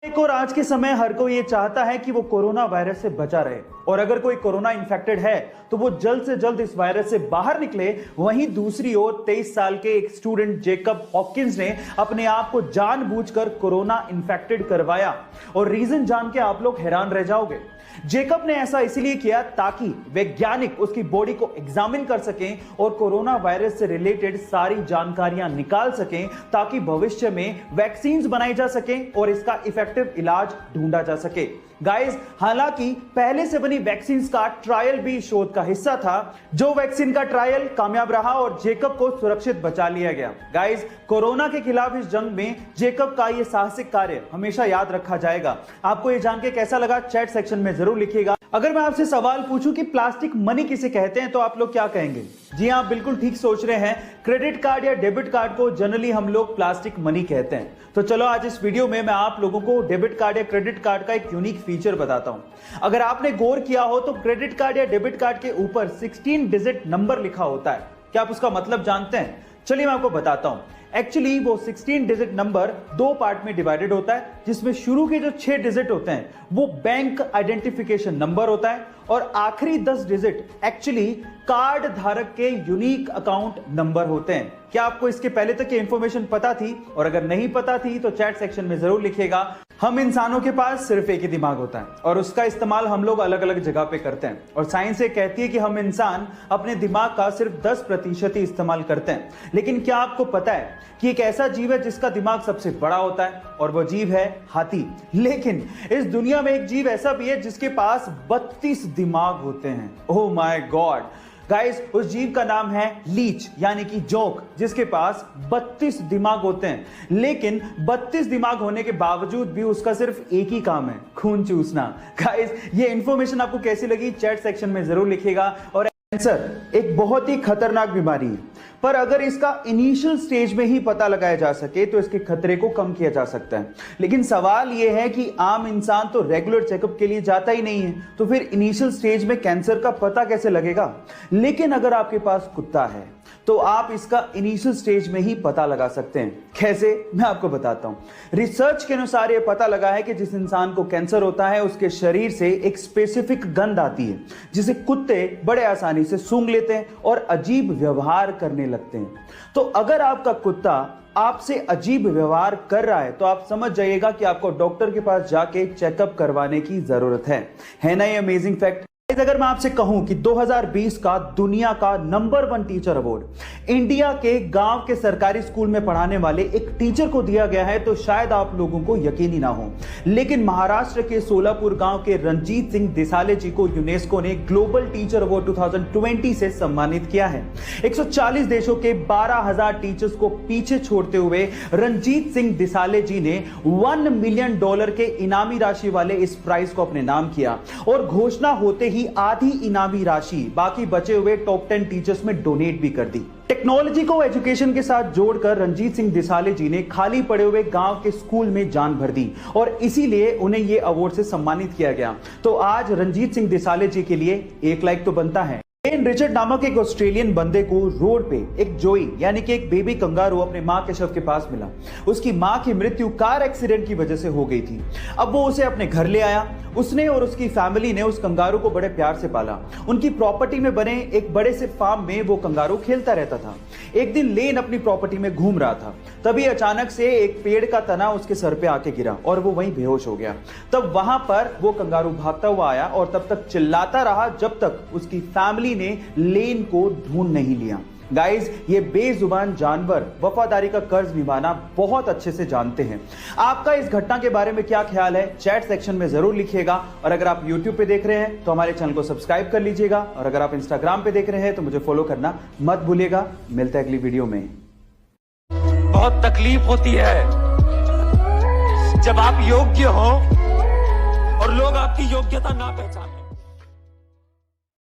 और आज के समय हर कोई ये चाहता है कि वो कोरोना वायरस से बचा रहे और अगर कोई कोरोना इन्फेक्टेड है तो वो जल्द से जल्द इस वायरस से बाहर निकले। वहीं दूसरी ओर 23 साल के एक स्टूडेंट जेकब हॉकिंस ने अपने आप को जानबूझकर कोरोना इन्फेक्टेड करवाया और रीजन जान के आप लोग हैरान रह जाओगे। जेकब ने ऐसा इसलिए किया ताकि वैज्ञानिक उसकी बॉडी को एग्जामिन कर सकें और कोरोना वायरस से रिलेटेड सारी जानकारियां निकाल सकें ताकि भविष्य में वैक्सीन्स बनाई जा सकें और इसका इफेक्टिव इलाज ढूंढा जा सके। गाइस, हालांकि पहले से बनी वैक्सीन का ट्रायल भी शोध का हिस्सा था। जो वैक्सीन का ट्रायल कामयाब रहा और जेकब को सुरक्षित बचा लिया गया। गाइस, कोरोना के खिलाफ इस जंग में जेकब का यह साहसिक कार्य हमेशा याद रखा जाएगा। आपको यह जान के कैसा लगा चैट सेक्शन में जरूर लिखिएगा। अगर मैं आपसे सवाल पूछूं कि प्लास्टिक मनी किसे कहते हैं तो आप लोग क्या कहेंगे? जी हां, आप बिल्कुल ठीक सोच रहे हैं। क्रेडिट कार्ड या डेबिट कार्ड को जनरली हम लोग प्लास्टिक मनी कहते हैं। तो चलो आज इस वीडियो में मैं आप लोगों को डेबिट कार्ड या क्रेडिट कार्ड का एक यूनिक फीचर बताता हूं। अगर आपने गौर किया हो तो क्रेडिट कार्ड या डेबिट कार्ड के ऊपर 16 डिजिट नंबर लिखा होता है। क्या आप उसका मतलब जानते हैं? चलिए मैं आपको बताता हूं। एक्चुअली वो 16 डिजिट नंबर दो पार्ट में डिवाइडेड होता है, जिसमें शुरू के जो 6 डिजिट होते हैं वो बैंक आइडेंटिफिकेशन नंबर होता है और आखिरी 10 डिजिट एक्चुअली कार्ड धारक के यूनिक अकाउंट नंबर होते हैं। क्या आपको इसके पहले तक की इंफॉर्मेशन पता थी? और अगर नहीं पता थी तो चैट सेक्शन में जरूर लिखिएगा। हम इंसानों के पास सिर्फ एक ही दिमाग होता है और उसका इस्तेमाल हम लोग अलग अलग जगह पे करते हैं और साइंस ये कहती है कि हम इंसान अपने दिमाग का सिर्फ 10% ही इस्तेमाल करते हैं। लेकिन क्या आपको पता है कि एक ऐसा जीव है जिसका दिमाग सबसे बड़ा होता है और वो जीव है हाथी। लेकिन इस दुनिया में एक जीव ऐसा भी है जिसके पास 32 दिमाग होते हैं। ओह माय गॉड गाइस, उस जीव का नाम है लीच यानी कि जोंक, जिसके पास 32 दिमाग होते हैं। लेकिन 32 दिमाग होने के बावजूद भी उसका सिर्फ एक ही काम है, खून चूसना। गाइस, ये इंफॉर्मेशन आपको कैसी लगी चैट सेक्शन में जरूर लिखिएगा। और कैंसर एक बहुत ही खतरनाक बीमारी है, पर अगर इसका इनिशियल स्टेज में ही पता लगाया जा सके तो इसके खतरे को कम किया जा सकता है। लेकिन सवाल यह है कि आम इंसान तो रेगुलर चेकअप के लिए जाता ही नहीं है, तो फिर इनिशियल स्टेज में कैंसर का पता कैसे लगेगा? लेकिन अगर आपके पास कुत्ता है तो आप इसका इनिशियल स्टेज में ही पता लगा सकते हैं। कैसे? मैं आपको बताता हूं। रिसर्च के अनुसार यह पता लगा है कि जिस इंसान को कैंसर होता है उसके शरीर से एक स्पेसिफिक गंध आती है जिसे कुत्ते बड़े आसानी से सूंघ लेते हैं और अजीब व्यवहार करने लगते हैं। तो अगर आपका कुत्ता आपसे अजीब व्यवहार कर रहा है तो आप समझ जाइएगा कि आपको डॉक्टर के पास जाके चेकअप करवाने की जरूरत है ना ये अमेजिंग फैक्ट। अगर मैं आपसे कहूं कि 2020 का दुनिया का नंबर 1 टीचर अवार्ड इंडिया के गांव के सरकारी स्कूल में पढ़ाने वाले एक टीचर को दिया गया है तो शायद आप लोगों को यकीन ही ना हो, लेकिन महाराष्ट्र के सोलापुर गांव के रंजीत सिंह दिसाले जी को यूनेस्को ने ग्लोबल टीचर अवार्ड 2020 से सम्मानित किया है। 140 देशों के 12,000 टीचर्स को पीछे छोड़ते हुए रंजीत सिंह दिसाले जी ने $1 मिलियन के इनामी राशि वाले इस प्राइज को अपने नाम किया और घोषणा होते ही आधी इनामी राशि बाकी बचे हुए टॉप 10 टीचर्स में डोनेट भी कर दी। टेक्नोलॉजी को एजुकेशन के साथ जोड़कर रंजीत सिंह दिसाले जी ने खाली पड़े हुए गांव के स्कूल में जान भर दी और इसीलिए उन्हें यह अवार्ड से सम्मानित किया गया। तो आज रंजीत सिंह दिसाले जी के लिए 1 लाइक तो बनता है। केन रिचर्ड नामक एक ऑस्ट्रेलियन बंदे को रोड पे एक जोई यानी कि एक बेबी कंगारू अपने मां के शव के पास मिला। उसकी मां की मृत्यु कार एक्सीडेंट की वजह से हो गई थी। अब वो उसे अपने घर ले आया। उसने और उसकी फैमिली ने उस कंगारू को बड़े प्यार से पाला। उनकी प्रॉपर्टी में बने एक बड़े से फार्म में वो कंगारू खेलता रहता था। एक दिन लेन अपनी प्रॉपर्टी में घूम रहा था, तभी अचानक से एक पेड़ का तना उसके सर पे आके गिरा और वो वहीं बेहोश हो गया। तब वहां पर वो कंगारू भागता हुआ आया और तब तक चिल्लाता रहा जब तक उसकी फैमिली ने लेन को ढूंढ नहीं लिया। गाइस, ये बेजुबान जानवर वफादारी का कर्ज निभाना बहुत अच्छे से जानते हैं। आपका इस घटना के बारे में क्या ख्याल है चैट सेक्शन में जरूर लिखिएगा। और अगर आप YouTube पे देख रहे हैं तो हमारे चैनल को सब्सक्राइब कर लीजिएगा और अगर आप Instagram पे देख रहे हैं तो मुझे फॉलो करना मत भूलिएगा। मिलते हैं अगली वीडियो में। बहुत तकलीफ होती है जब आप योग्य हो और लोग आपकी योग्यता ना पहचाने।